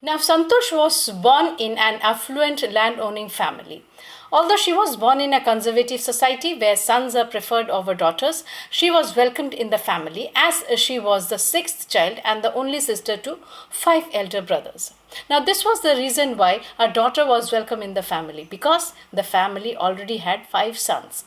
Now, Santosh was born in an affluent land-owning family. Although she was born in a conservative society where sons are preferred over daughters, she was welcomed in the family as she was the sixth child and the only sister to five elder brothers. Now, this was the reason why a daughter was welcome in the family, because the family already had five sons.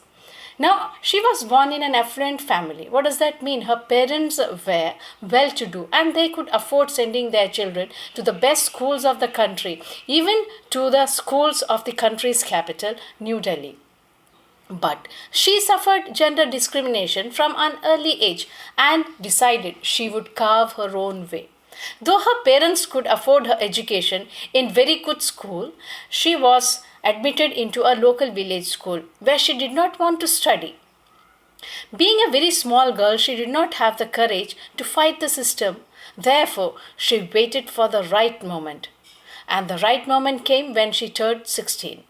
Now, she was born in an affluent family. What does that mean? Her parents were well to do and they could afford sending their children to the best schools of the country, even to the schools of the country's capital, New Delhi. But she suffered gender discrimination from an early age and decided she would carve her own way. Though her parents could afford her education in very good school, she was admitted into a local village school where she did not want to study. Being a very small girl, she did not have the courage to fight the system. Therefore, she waited for the right moment. And the right moment came when she turned 16.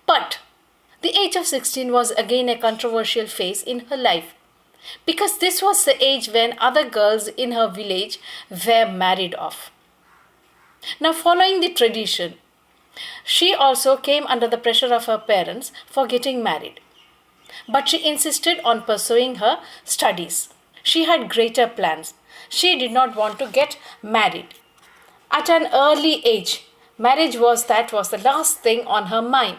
But the age of 16 was again a controversial phase in her life, because this was the age when other girls in her village were married off. Now, following the tradition, she also came under the pressure of her parents for getting married. But she insisted on pursuing her studies. She had greater plans. She did not want to get married. At an early age, marriage was the last thing on her mind.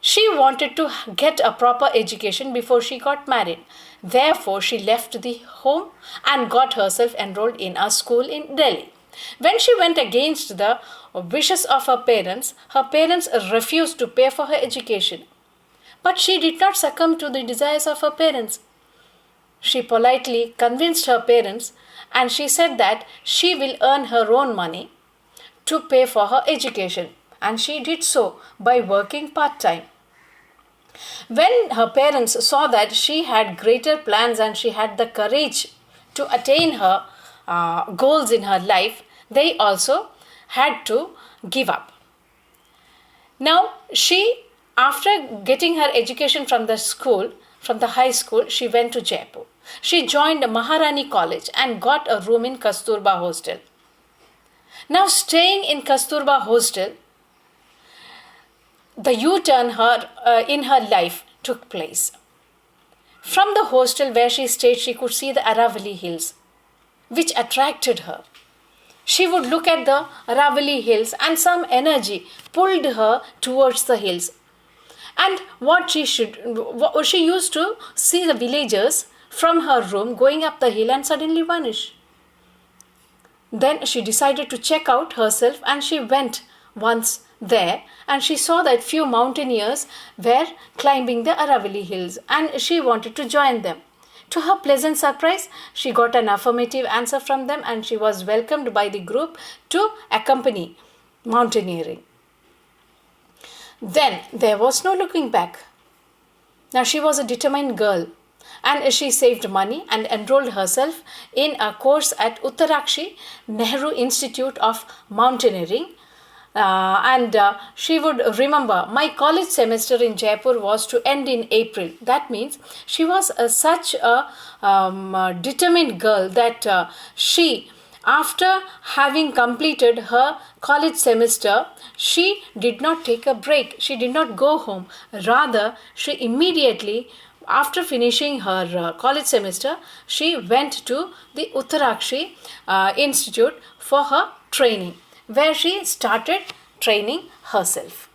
She wanted to get a proper education before she got married. Therefore, she left the home and got herself enrolled in a school in Delhi. When she went against the wishes of her parents refused to pay for her education. But she did not succumb to the desires of her parents. She politely convinced her parents and she said that she will earn her own money to pay for her education. And she did so by working part-time. When her parents saw that she had greater plans and she had the courage to attain her goals in her life, they also had to give up. Now, after getting her education from the high school, she went to Jaipur. She joined Maharani College and got a room in Kasturba Hostel. Now, staying in Kasturba Hostel, the U-turn in her life took place. From the hostel where she stayed, she could see the Aravalli Hills, which attracted her. She would look at the Aravalli Hills and some energy pulled her towards the hills. And she used to see the villagers from her room going up the hill and suddenly vanish. Then she decided to check out herself and she went once there and she saw that few mountaineers were climbing the Aravalli Hills and she wanted to join them. To her pleasant surprise, she got an affirmative answer from them and she was welcomed by the group to accompany mountaineering. Then there was no looking back. Now she was a determined girl and she saved money and enrolled herself in a course at Uttarakshi Nehru Institute of Mountaineering. She would remember, my college semester in Jaipur was to end in April. That means she was such a determined girl that she, after having completed her college semester, she did not take a break. She did not go home. Rather, she immediately, after finishing her college semester, she went to the Uttarakshi Institute for her training, where she started training herself.